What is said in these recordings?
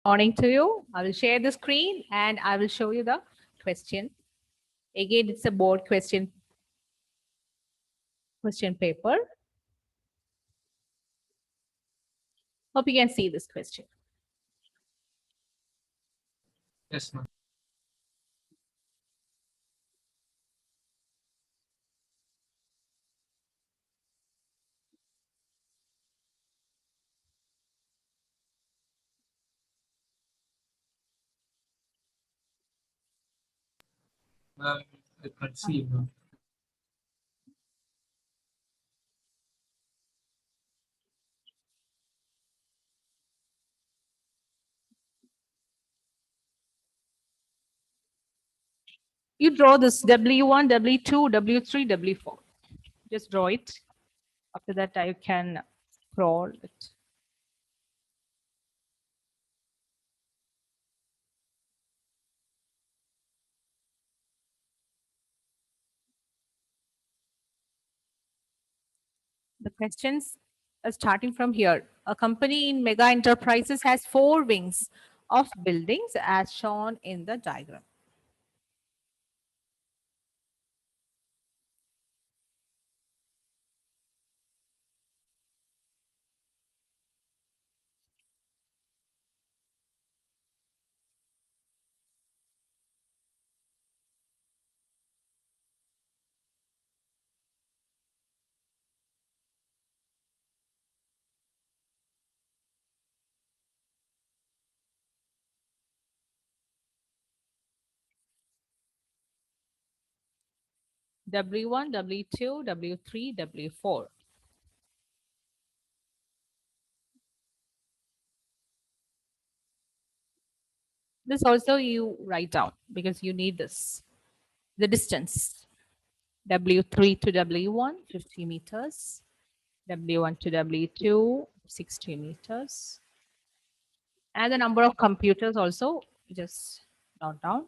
Morning to you. I will share the screen and I will show you the question. Again, it's a board question paper. Hope you can see this question. Yes, ma'am. Ma'am, I can't see, ma'am. You draw this W1, W2, W3, W4. Just draw it. After that, I can scroll it. The questions are starting from here. A company in mega enterprises has 4 wings of buildings as shown in the diagram. W1, W2, W3, W4. This also you write down because you need this. The distance. W3 to W1, 50 meters. W1 to W2, 60 meters. And the number of computers also, just note down.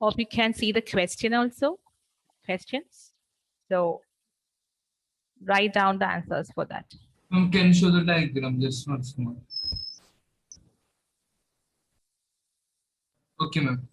Hope you can see the question also. Questions. So write down the answers for that. Ma'am, can you show the diagram just once more? Okay, ma'am.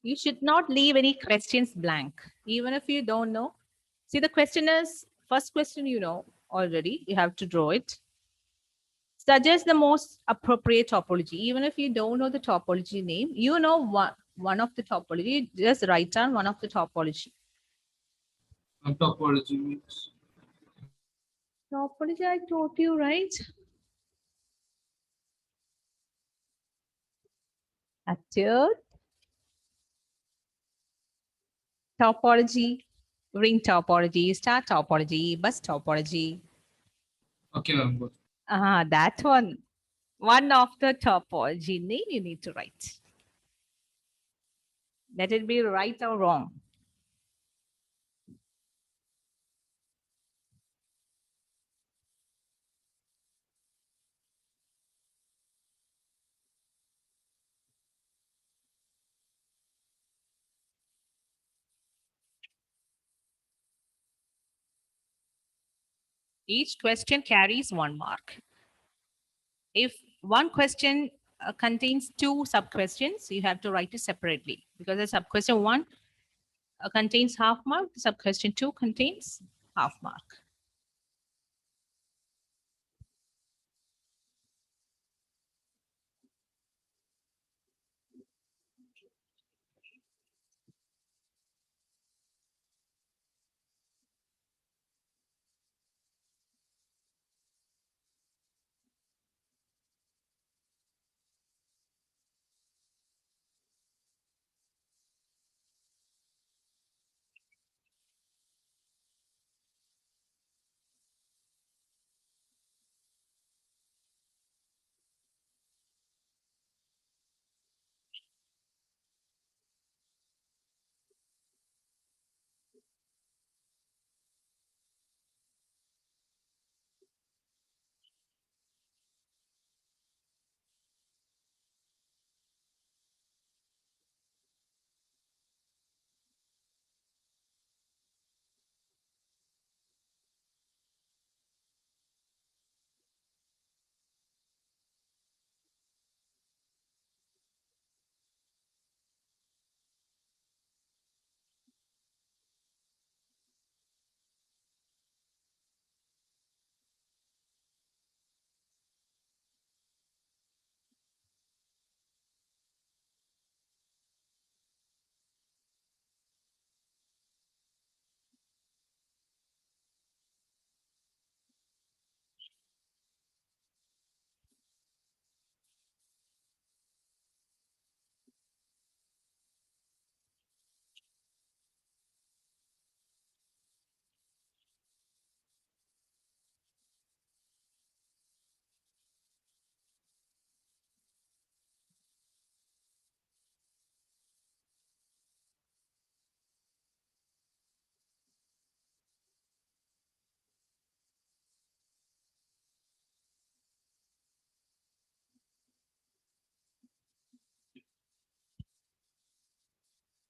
You should not leave any questions blank, even if you don't know. See, the question is first question you know already. You have to draw it. Suggest the most appropriate topology. Even if you don't know the topology name, you know one of the topology. Just write down one of the topology. Topology means. Topology, I taught you, right? Attitude, topology, ring topology, star topology, bus topology. Okay, ma'am. Good. That one. One of the topology name you need to write. Let it be right or wrong. Each question carries 1 mark. If one question contains 2 sub-questions, you have to write it separately because the sub-question 1 contains half mark, the sub-question 2 contains half mark.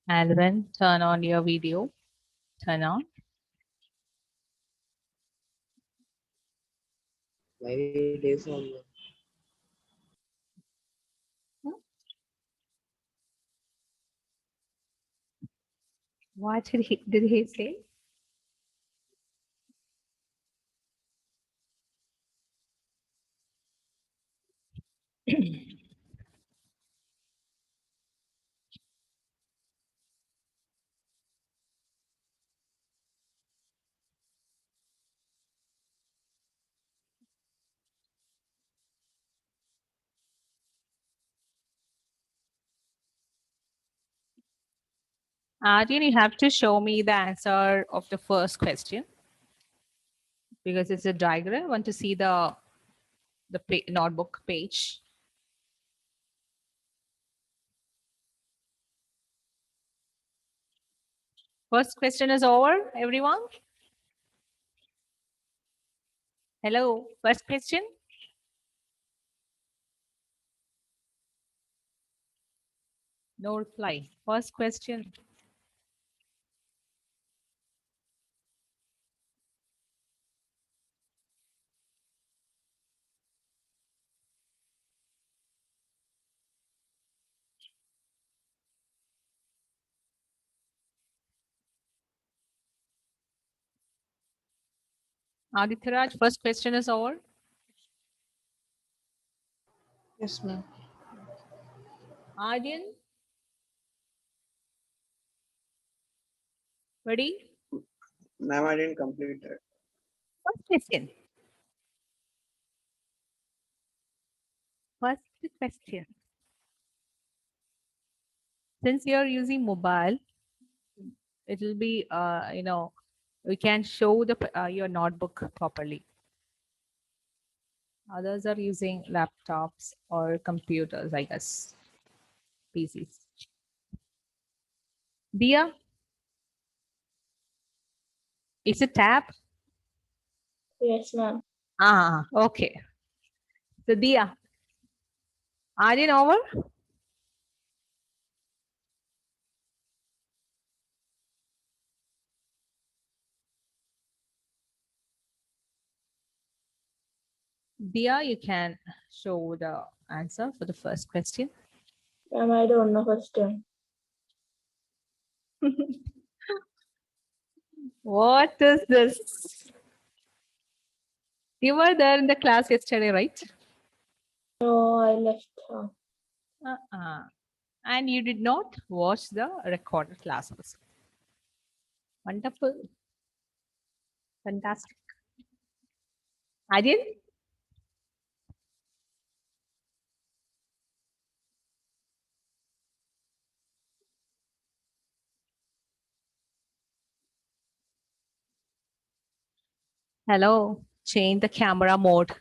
Alvin, turn on your video. Turn on. Maybe days on. What did he say? Arjun, you have to show me the answer of the first question because it's a diagram. I want to see the notebook page. First question is over, everyone. Hello, first question. No reply. First question. Adityaraj, first question is over. Yes, ma'am. Arjun, ready? Ma'am, I didn't complete it. First question. First question. Since you're using mobile, it will be, we can show your notebook properly. Others are using laptops or computers, I guess, PCs. Dia, it's a tab. Yes, ma'am. Okay. So Dia, are you over? Dia, you can show the answer for the first question. Ma'am, I don't know question. What is this? You were there in the class yesterday, right? No, I left. Uh-uh. And you did not watch the recorded classes. Wonderful. Fantastic. Adil? Hello. Change the camera mode.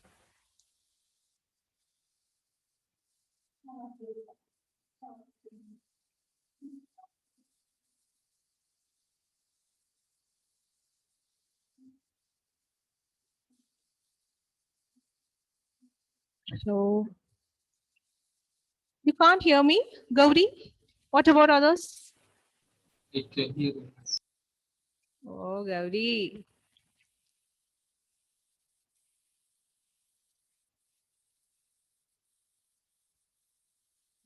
So you can't hear me, Gauri? What about others? I can hear. Oh, Gauri.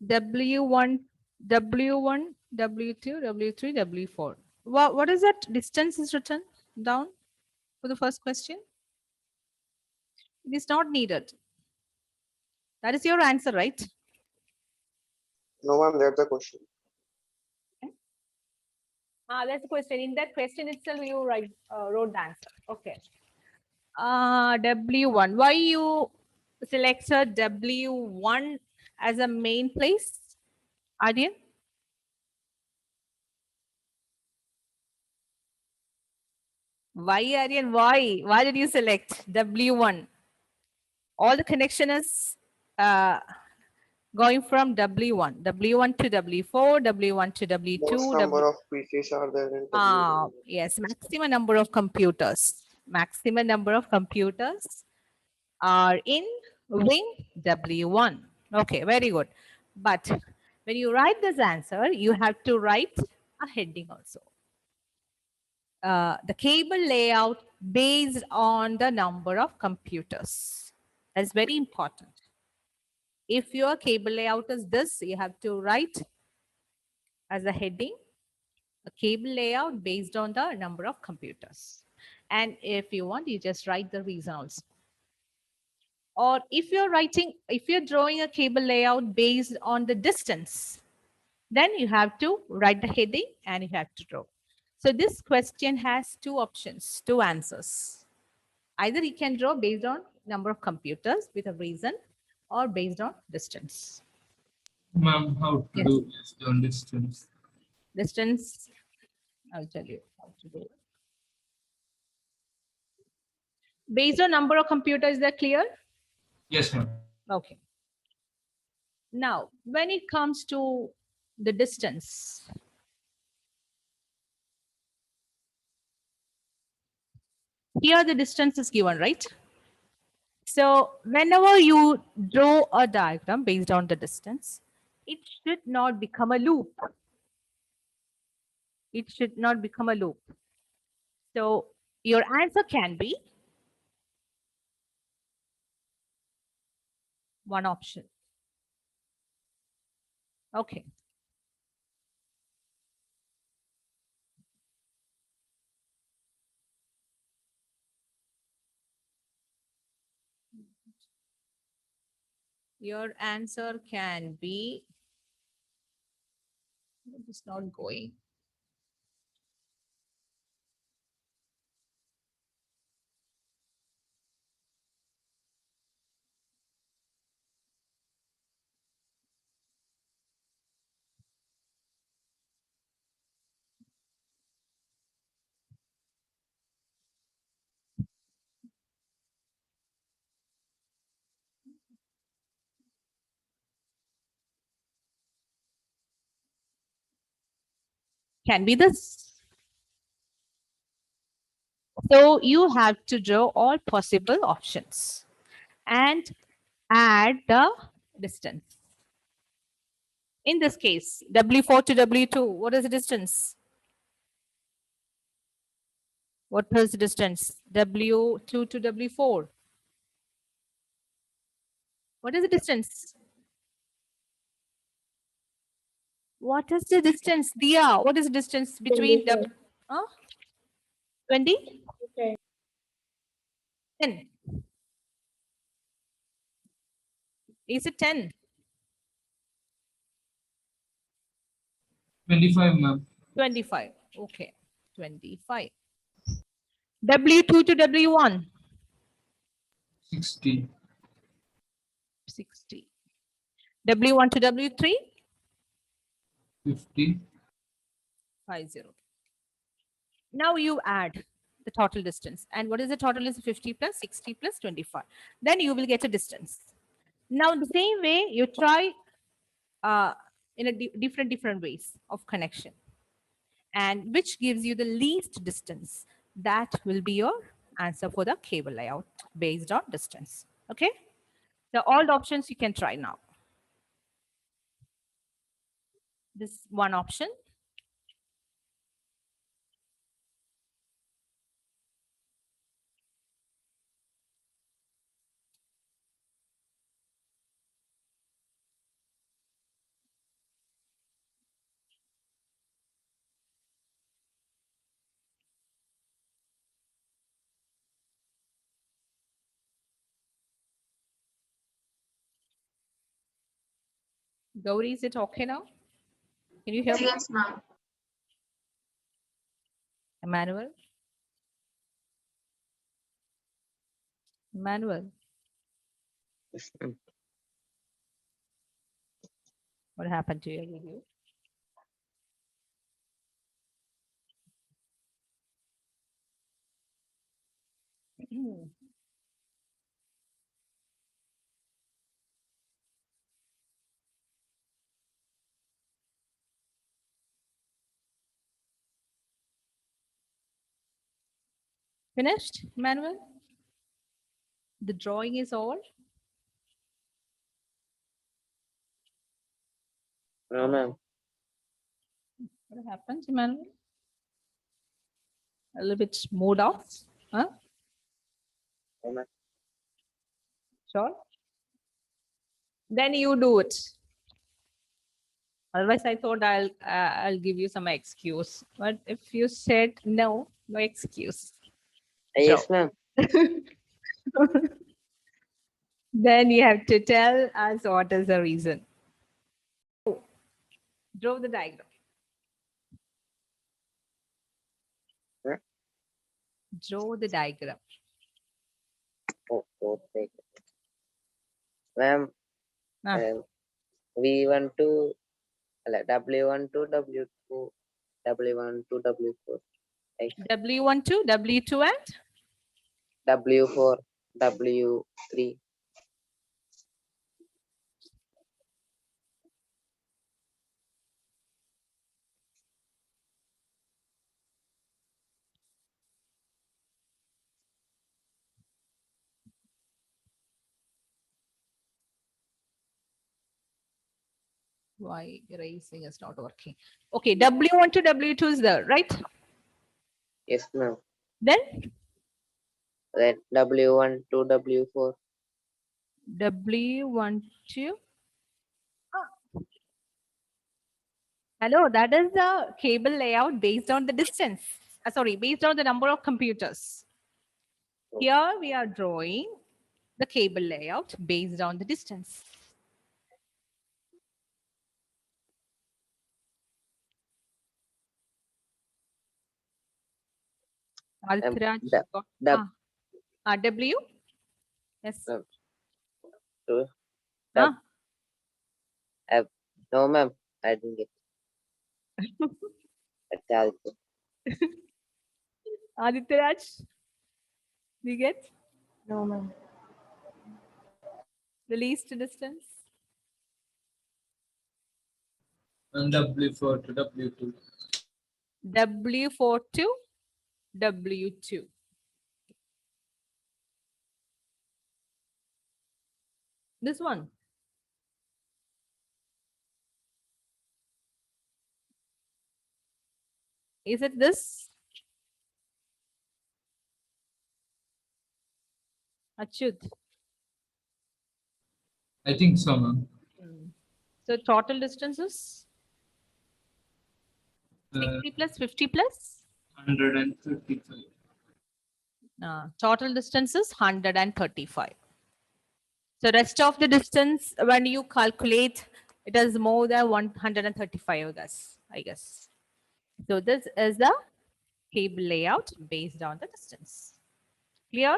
W1, W1, W2, W3, W4. What is that distance is written down for the first question? It is not needed. That is your answer, right? No, ma'am, that's the question. That's the question. In that question itself, you wrote the answer. Okay. W1. Why you selected W1 as a main place? Aryan? Why, Aryan? Why? Why did you select W1? All the connection is going from W1. W1 to W4, W1 to W2, Most number of PCs are there in W1. yes, maximum number of computers. Maximum number of computers are in wing W1. Okay, very good. But when you write this answer, you have to write a heading also. The cable layout based on the number of computers. That's very important. If your cable layout is this, you have to write as a heading a cable layout based on the number of computers. And if you want, you just write the reason also. Or if you're drawing a cable layout based on the distance, then you have to write the heading and you have to draw. So this question has two options, two answers. Either you can draw based on number of computers with a reason or based on distance. Ma'am, how to Yes. do this on distance? Distance, I'll tell you how to do it. Based on number of computers, is that clear? Yes, ma'am. Okay. Now, when it comes to the distance, here the distance is given, right? So whenever you draw a diagram based on the distance, it should not become a loop. It should not become a loop. So your answer can be one option. Okay. Your answer can be, it's not going. Can be this. So you have to draw all possible options and add the distance. In this case, W4 to W2, what is the distance? What is the distance? W2 to W4. What is the distance? What is the distance, Dia? What is the distance between 25. 20? Okay. 10. Is it 10? 25, ma'am. 25. Okay. 25. W2 to W1. 60. 60. W1 to W3. 50. 50. Now you add the total distance. And what is the total is 50 plus 60 plus 25. Then you will get a distance. Now the same way you try in a different ways of connection. And which gives you the least distance. That will be your answer for the cable layout based on distance. Okay. So all the options you can try now. This one option. Gauri, is it okay now? Can you hear me? Yes, ma'am. Emmanuel? Emmanuel, Yes, ma'am. what happened to your video? Finished, Emmanuel? The drawing is all? No, ma'am. What happened, Emmanuel? A little bit mood off? Huh? No, ma'am. Sure. Then you do it. Otherwise, I thought I'll give you some excuse. But if you said no, no excuse. Yes, ma'am. Then you have to tell us what is the reason. Draw the diagram. Huh? Draw the diagram. Oh, okay. Ma'am, Ah. V1 to W1 to W2, W1 to W4, W1 to W2 and W4, W3. why erasing is not working. Okay, W1 to W2 is there, right? Yes, ma'am. Then Then W1 to W4. W1 to hello, that is the cable layout based on the distance. Sorry, based on the number of computers. Here we are drawing the cable layout based on the distance. Aditya, W? Yes. To Ah, No, ma'am. I didn't get it. Aditya Raj, do you get No, ma'am. the least distance? And W4 to W2. W4 to W2. This one. Is it this? Achyut. I think so, ma'am. So total distances Uh, 60 plus 50 plus 135. total distance is 135. So rest of the distance when you calculate, it is more than 135, I guess. So this is the table layout based on the distance. Clear?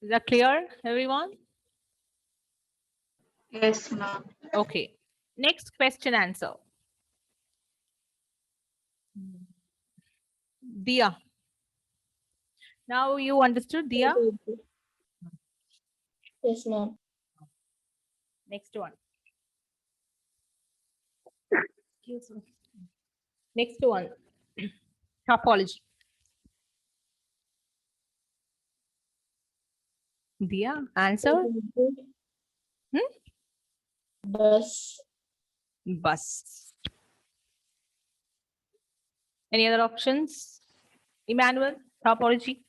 Is that clear, everyone? Yes, ma'am. Okay. Next question answer. Dia. Now you understood, Dia? Yes, ma'am. Next one. Excuse me. Next one. Topology. Dia, answer? Hmm? Bus. Bus. Any other options? Emmanuel, topology.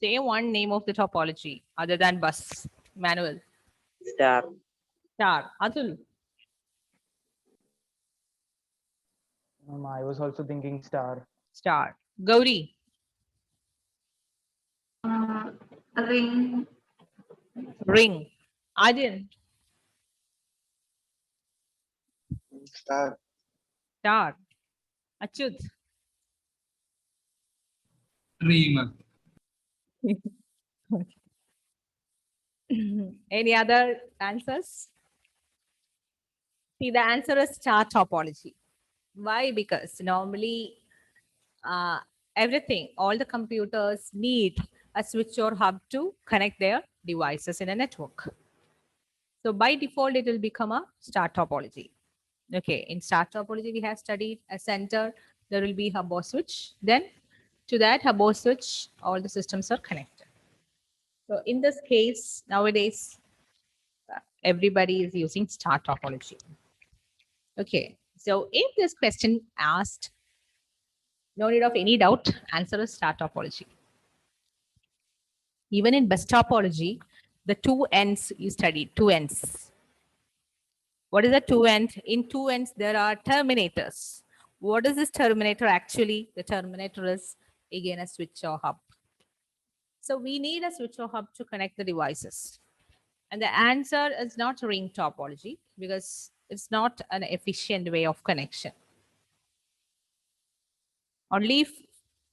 Say one name of the topology other than bus. Emmanuel. Star. Star. Atul. I was also thinking star. Star. Gauri. Ring. Ring. Adyan. Star. Star. Achyut. Tree, ma'am. Any other answers? See, the answer is star topology. Why? Because normally uh, everything, all the computers need a switch or hub to connect their devices in a network. So by default, it will become a star topology. Okay, in star topology, we have studied a center, there will be hub or switch. Then to that hub or switch, all the systems are connected. So in this case, nowadays, everybody is using star topology. Okay, so if this question asked, no need of any doubt, answer is star topology. Even in bus topology, the two ends you studied, two ends. What is a two end? In two ends, there are terminators. What is this terminator actually? The terminator is again a switch or hub. So we need a switch or hub to connect the devices. And the answer is not ring topology because it's not an efficient way of connection. Only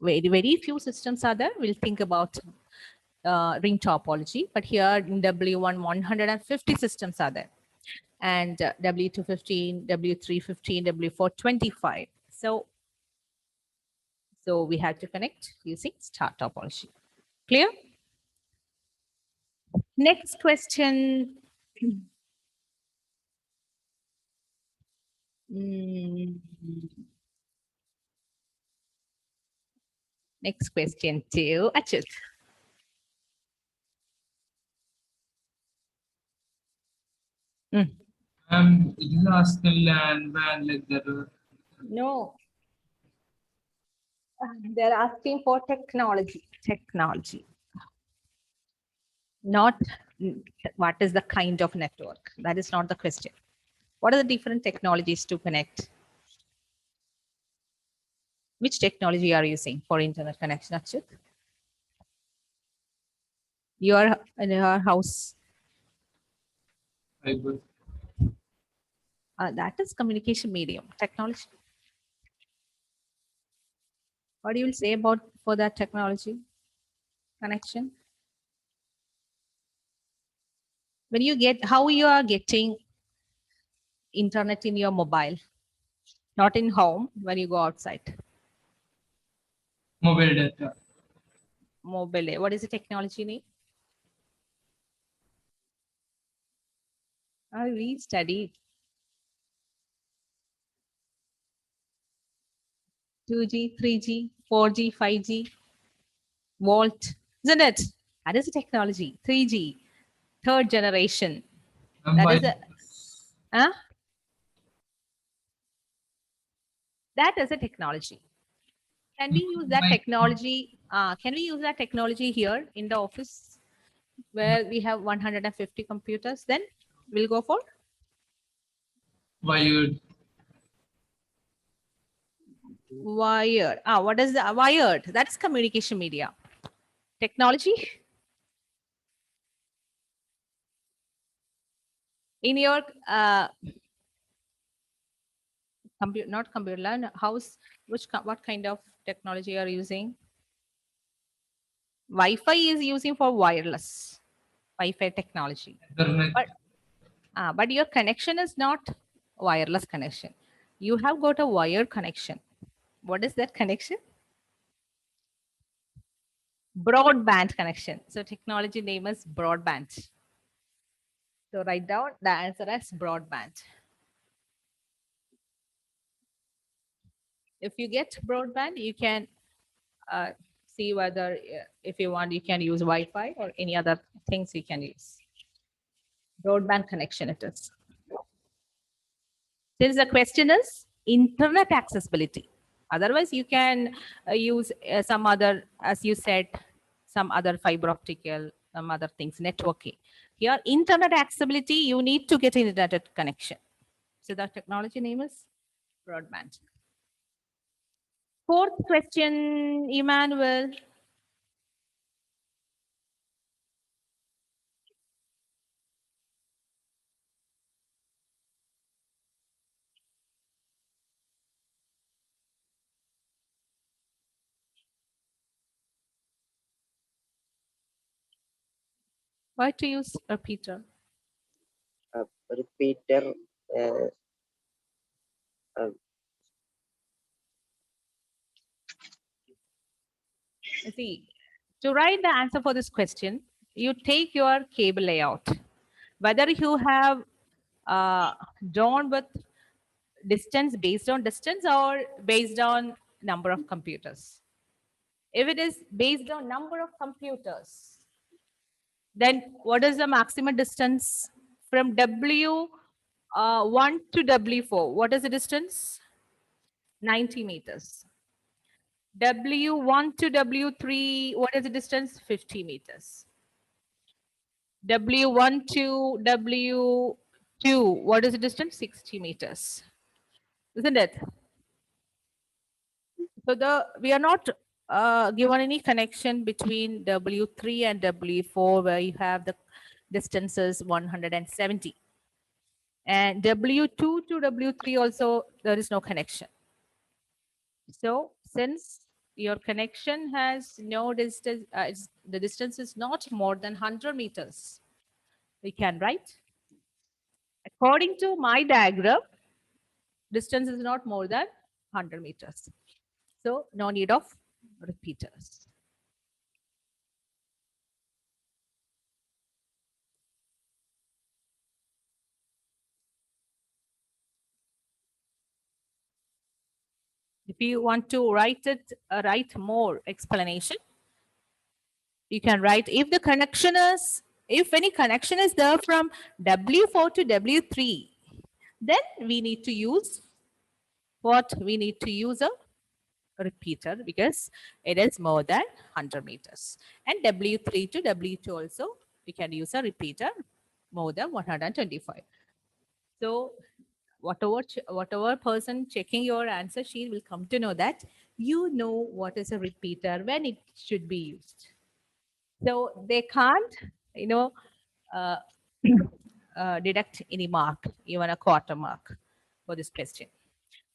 very few systems are there. We'll think about ring topology, but here in W1, 150 systems are there. And W215, W315, W425. So we have to connect using star topology. Clear? Next question. Next question to Achyut. It is asking land, van, like that. No. They're asking for technology. Technology. Not what is the kind of network. That is not the question. What are the different technologies to connect? Which technology are you using for internet connection, Achyut? You are in your house. Fiber. That is communication medium technology. What do you say about for that technology connection? When you get how you are getting internet in your mobile, not in home when you go outside. Mobile data. Mobile. What is the technology name? We studied 2G, 3G, 4G, 5G, Volt, isn't it? That is a technology. 3G. third generation. Ma'am, That why- is a, huh? That is a technology. Can we use that technology? Can we use that technology here in the office where we have 150 computers? Then we'll go for wired. wired. What is the wired? That's communication media. Technology. In your not computer lab, house, what kind of technology you are using? Wi-Fi is using for wireless Wi-Fi technology. Internet. But your connection is not wireless connection. You have got a wired connection. What is that connection? Broadband connection. So technology name is broadband. So write down the answer as broadband. If you get broadband, you can see whether if you want, you can use Wi-Fi or any other things you can use. Broadband connection it is. Since the question is internet accessibility. Otherwise, you can use some other, as you said, some other fiber optical, some other things, networking. Here, internet accessibility, you need to get internet connection. So the technology name is broadband. Fourth question, Emmanuel. Why to use repeater? Repeater. See, to write the answer for this question, you take your cable layout. Whether you have drawn with distance based on distance or based on number of computers. If it is based on number of computers, then what is the maximum distance from W1 to W4? What is the distance? 90 meters. W1 to W3, what is the distance? 50 meters. W1 to W2, what is the distance? 60 meters. Isn't it? So we are not given any connection between W3 and W4 where you have the distances 170. And W2 to W3 also there is no connection. So since your connection has no distance, the distance is not more than 100 meters, we can write. According to my diagram, distance is not more than 100 meters. So no need of repeaters. If you want to write it, write more explanation, you can write if any connection is there from W4 to W3, then we need to use what? We need to use a repeater because it is more than 100 meters. And W3 to W2 also, we can use a repeater more than 125. So whatever person checking your answer sheet will come to know that you know what is a repeater, when it should be used. So they can't, uh, deduct any mark, even a quarter mark for this question.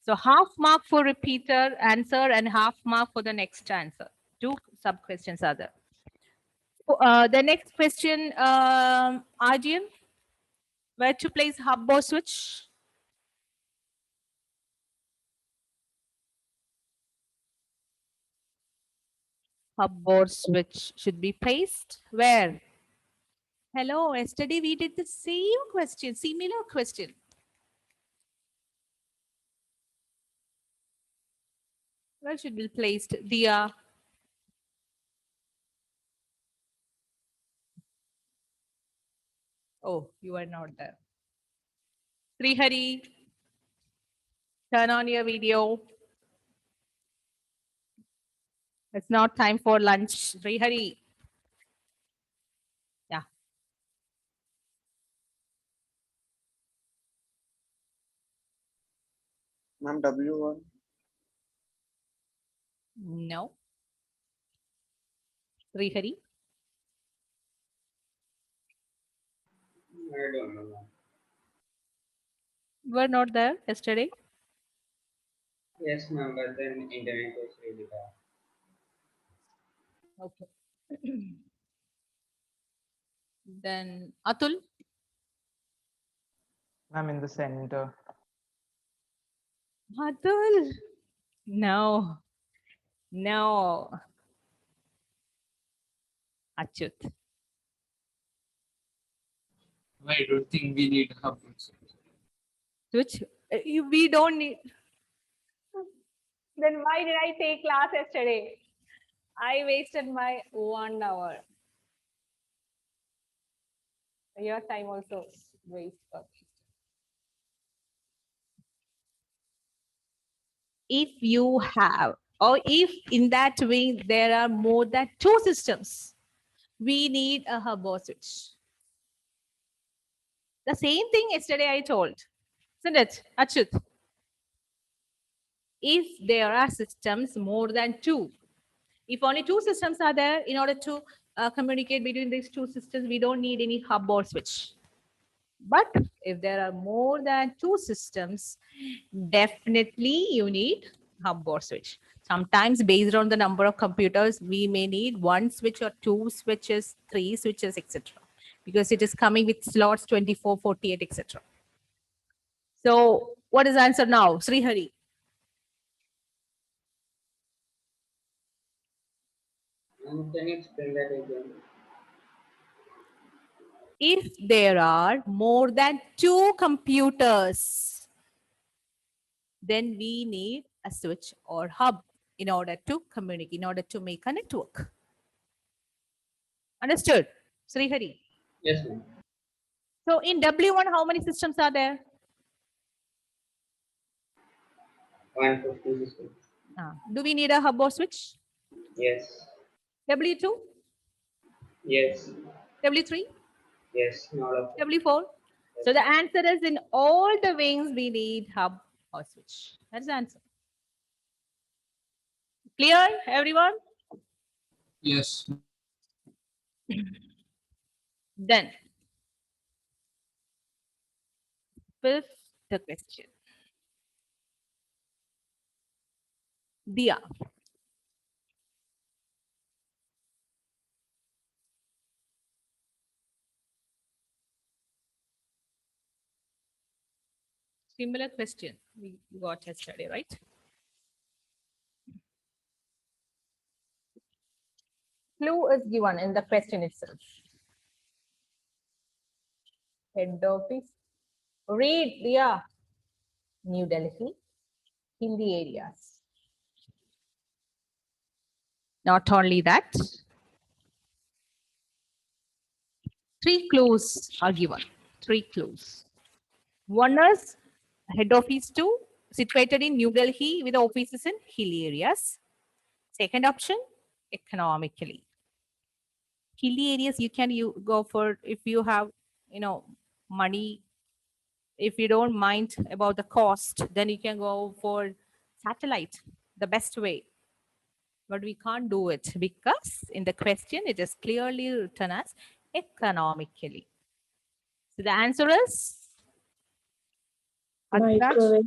So half mark for repeater answer and half mark for the next answer. Two sub questions are there. The next question, Arjun, where to place hub or switch? Hub or switch should be placed where? Hello, yesterday we did the same question, similar question. Where should be placed? Dia. Oh, you are not there. Srihari, turn on your video. It's not time for lunch. Srihari. Yeah. Ma'am, W1. No. Srihari. I don't know. Ma'am. You were not there yesterday. Yes, ma'am, but then internet was really bad. Okay. Then Atul. I'm in the center. Atul. No. No. Achyut. I don't think we need hub. Which we don't need. Then why did I take class yesterday? I wasted my 1 hour. Your time also waste. If you have, or if in that wing there are more than 2 systems, we need a hub or switch. The same thing yesterday I told, isn't it, Achyut? If there are systems more than 2, if only 2 systems are there, in order to communicate between these 2 systems, we don't need any hub or switch. But if there are more than 2 systems, definitely you need hub or switch. Sometimes based on the number of computers, we may need 1 switch or 2 switches, 3 switches, etc. Because it is coming with slots 24, 48, etc. So what is the answer now? Srihari. Can you explain that again? If there are more than 2 computers, then we need a switch or hub in order to communicate, in order to make a network. Understood? Srihari. Yes, ma'am. So in W1, how many systems are there? 150 systems. Do we need a hub or switch? Yes. W2, Yes. W3, Yes. Not of W4. So the answer is in all the wings we need hub or switch. That's the answer. Clear, everyone? Yes. Then, fifth question. Dia. Similar question we got yesterday, right? Clue is given in the question itself. Head office. Read, Dia. New Delhi, Hindi areas. Not only that, 3 clues are given. 3 clues. One is head office 2, situated in New Delhi with offices in hilly areas. Second option, economically. Hilly areas you can go for if you have, money. If you don't mind about the cost, then you can go for satellite, the best way. But we can't do it because in the question it is clearly written as economically. So the answer is Atraj? Microwave.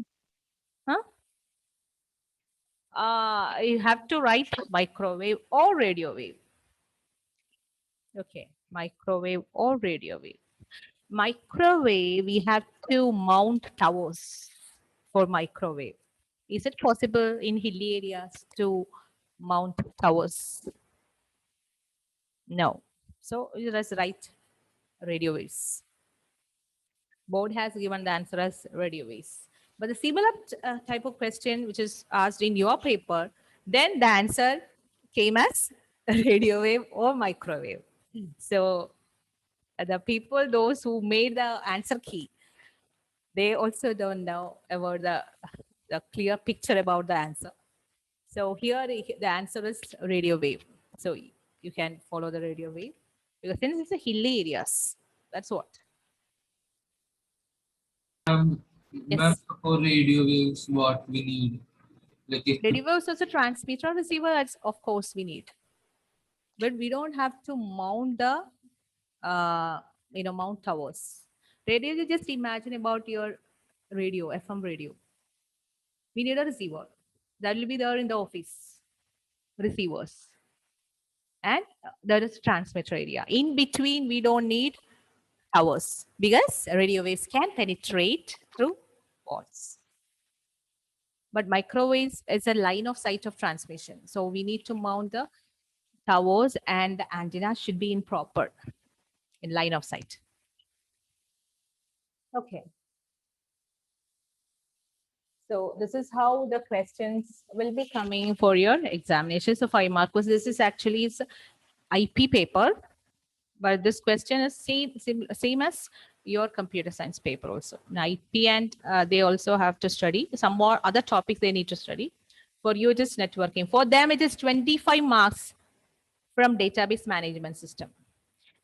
You have to write microwave or radio wave. Okay, microwave or radio wave. Microwave, we have to mount towers for microwave. Is it possible in hilly areas to mount towers? No. So let's write radio waves. Board has given the answer as radio waves. But the similar type of question which is asked in your paper, then the answer came as radio wave or microwave. So The people, those who made the answer key, they also don't know about the clear picture about the answer. So here the answer is radio wave. So you can follow the radio wave because since it's a hilly areas, that's what. Ma'am, Yes. for radio waves, what we need? Like if Radio waves also transmitter or receiver, that's of course we need. But we don't have to mount the mount towers. Radio, you just imagine about your radio, FM radio. We need a receiver. That will be there in the office. Receivers. And there is transmitter area. In between, we don't need towers because radio waves can penetrate through walls. But microwaves is a line of sight of transmission. So we need to mount the towers and the antenna should be in proper in line of sight. Okay. So this is how the questions will be coming for your examination. So 5 marks. This is actually it's IP paper, but this question is same as your computer science paper also. Now, IP and they also have to study some more other topics they need to study. For you, it is networking. For them, it is 25 marks from database management system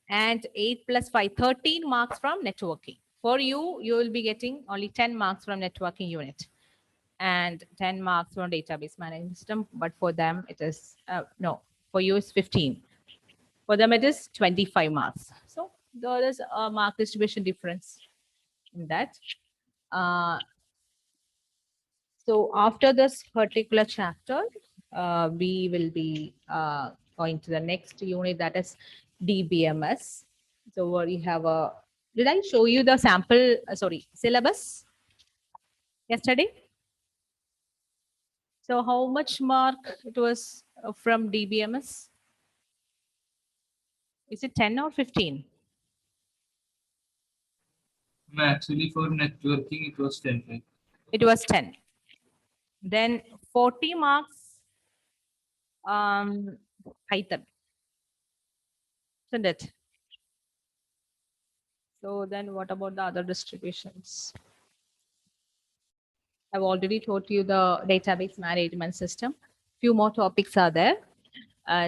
and 8 plus 5, 13 marks from networking. For you, you will be getting only 10 marks from networking unit and 10 marks from database management system. But for them, it is, no, for you it's 15. For them, it is 25 marks. So there is a mark distribution difference in that. So after this particular chapter, we will be going to the next unit, that is DBMS. So we have a, did I show you the sample, syllabus yesterday? So how much mark it was from DBMS? Is it 10 or 15? actually for networking it was 10, right? It was 10. Then 40 marks Python. Isn't it? So then what about the other distributions? I've already told you the database management system. Few more topics are there.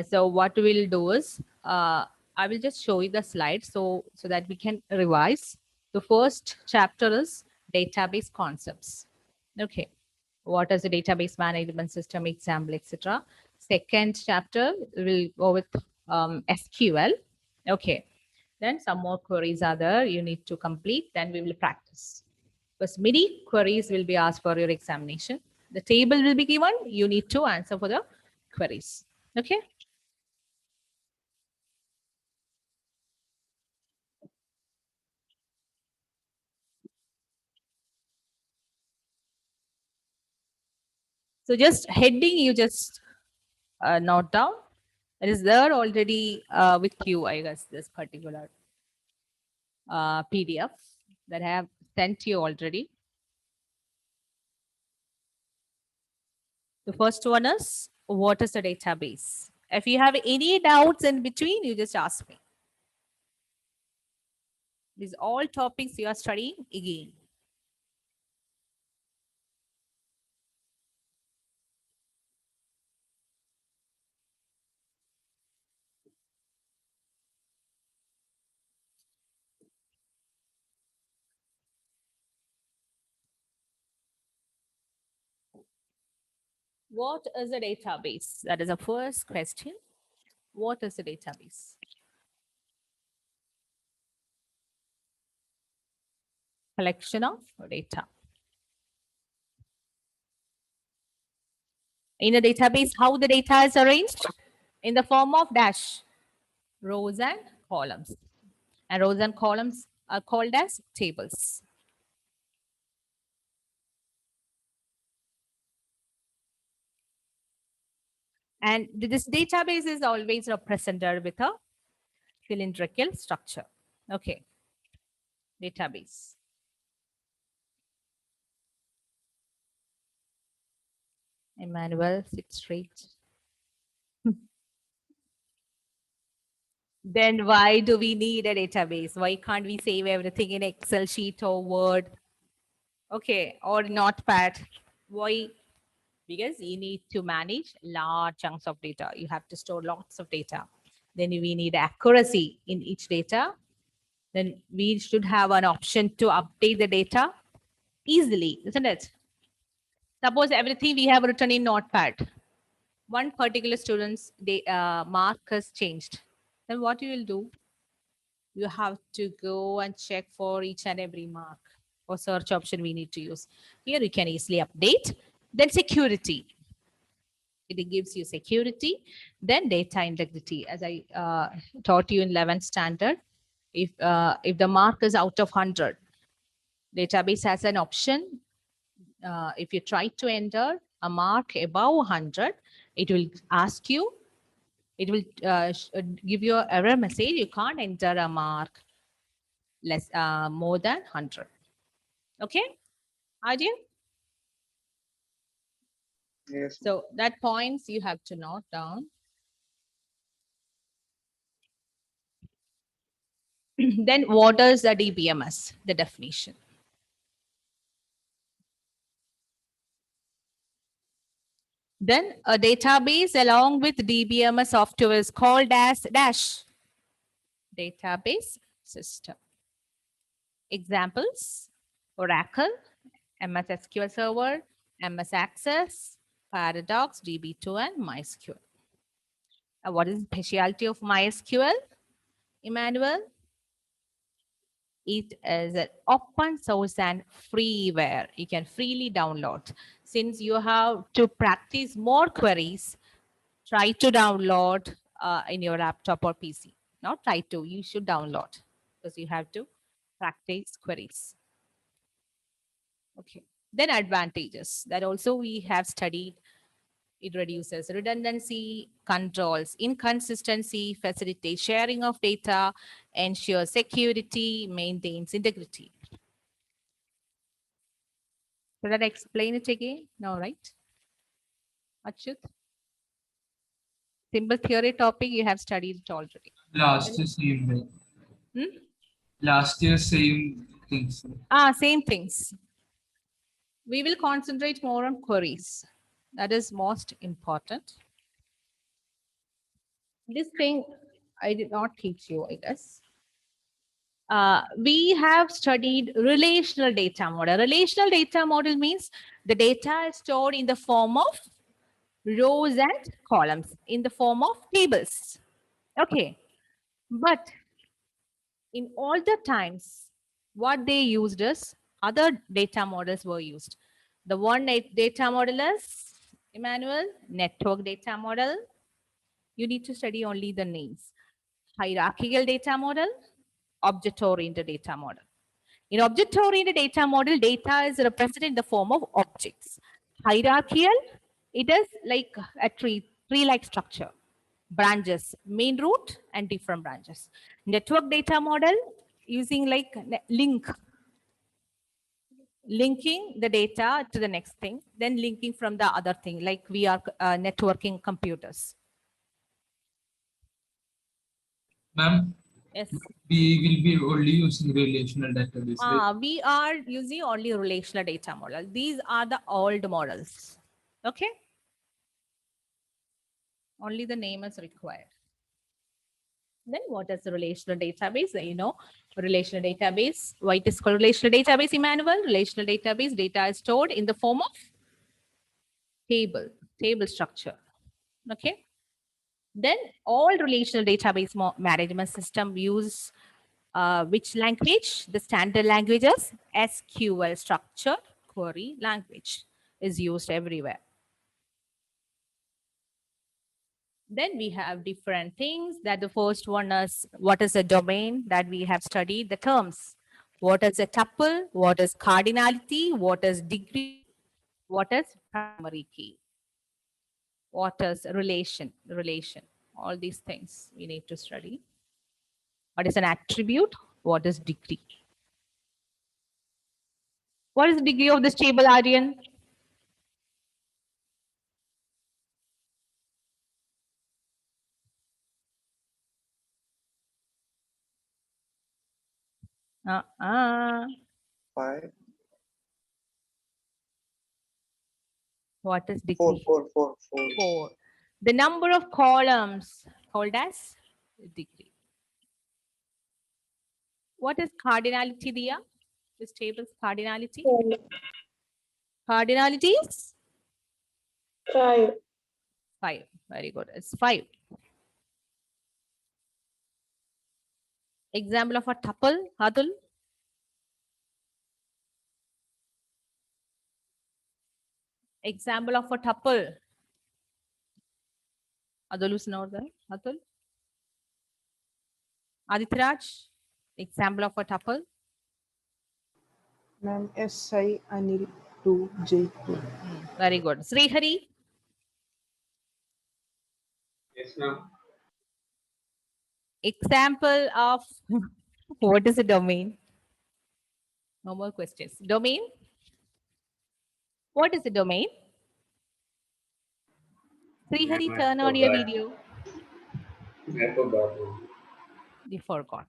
So what we'll do is, I will just show you the slide so that we can revise. The first chapter is database concepts. Okay. What is the database management system, example, etc. Second chapter will go with SQL. Okay. Then some more queries are there you need to complete. Then we will practice. Because many queries will be asked for your examination. The table will be given. You need to answer for the queries. Okay. So just heading, you just note down. It is there already with you, I guess, this particular PDF that I have sent you already. The first one is, what is the database? If you have any doubts in between, you just ask me. These all topics you are studying again. What is a database? That is the first question. What is a database? Collection of data. In a database, how the data is arranged? In the form of dash, rows and columns. And rows and columns are called as tables. And this database is always represented with a cylindrical structure. Okay. Database. Emmanuel, sit straight. Then why do we need a database? Why can't we save everything in Excel sheet or Word? Okay, or Notepad. Why? Because you need to manage large chunks of data. You have to store lots of data. Then we need accuracy in each data. Then we should have an option to update the data easily, isn't it? Suppose everything we have written in Notepad. One particular student's mark has changed. Then what you will do? You have to go and check for each and every mark or search option we need to use. Here you can easily update. Then security. It gives you security. Then data integrity. As I taught you in 11th standard, if the mark is out of 100, database has an option. If you try to enter a mark above 100, it will ask you, it will give you an error message. You can't enter a mark less more than 100. Okay, Arjun? Yes. So that points you have to note down. Then what is the DBMS? The definition. Then a database along with DBMS software is called as dash database system. Examples: Oracle, MS SQL Server, MS Access, Paradox, DB2, and MySQL. What is the specialty of MySQL, Emmanuel? It is an open source and freeware. You can freely download. Since you have to practice more queries, try to download in your laptop or PC. Not try to, you should download because you have to practice queries. Okay. Then advantages that also we have studied. It reduces redundancy, controls inconsistency, facilitates sharing of data, ensures security, maintains integrity. Should I explain it again? No, right? Achyut? Simple theory topic, you have studied it already. Last year same way. Hmm? Last year same things. Same things. We will concentrate more on queries. That is most important. This thing I did not teach you, I guess. We have studied relational data model. Relational data model means the data is stored in the form of rows and columns, in the form of tables. Okay. But in all the times, what they used is other data models were used. The one data model is, Emmanuel, network data model. You need to study only the names. Hierarchical data model, object-oriented data model. In object-oriented data model, data is represented in the form of objects. Hierarchical, it is like a tree-like structure. Branches, main root and different branches. Network data model using like linking the data to the next thing, then linking from the other thing, like we are networking computers. Ma'am, Yes. we will be only using relational database, right? We are using only relational data model. These are the old models. Okay. Only the name is required. Then what is the relational database? You know, relational database. Why it is called relational database, Emmanuel? Relational database data is stored in the form of table structure. Okay. Then all relational database management system use which language? The standard languages, SQL structure query language is used everywhere. Then we have different things that the first one is what is a domain that we have studied the terms. What is a tuple? What is cardinality? What is degree? What is primary key? What is relation? All these things we need to study. What is an attribute? What is degree? What is the degree of this table, Aryan? 5, What is 4, degree? 4, 4, 4. 4. The number of columns called as degree. What is cardinality, Dia? This table's cardinality? 5. Cardinalities? 5. 5. Very good. It's 5. Example of a tuple, Adul? Example of a tuple. Adul is not there. Atul? Aditraj? Example of a tuple. Ma'am, SI Anil 2 J2. Very good. Srihari? Yes, ma'am. Example of what is a domain? No more questions. Domain? What is a domain? Srihari, Ma'am, I turn on your forgot. video. I forgot, ma'am. You forgot.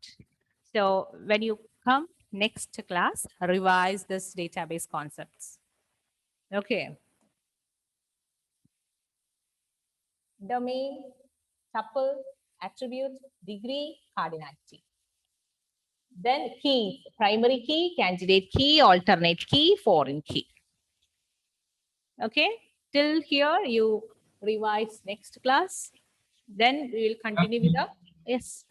So when you come next class, revise this database concepts. Okay. Domain, tuple, attribute, degree, cardinality. Then keys, primary key, candidate key, alternate key, foreign key. Okay. Till here you revise next class. Then we will continue with the, yes.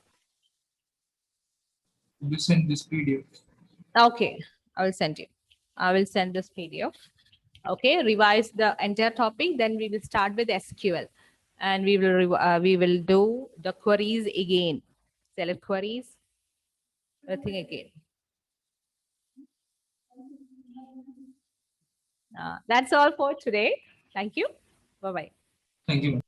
You send this PDF. Okay, I will send you. I will send this PDF. Okay, revise the entire topic. Then we will start with SQL, and we will do the queries again. Select queries. Everything again. That's all for today. Thank you. Bye bye. Thank you.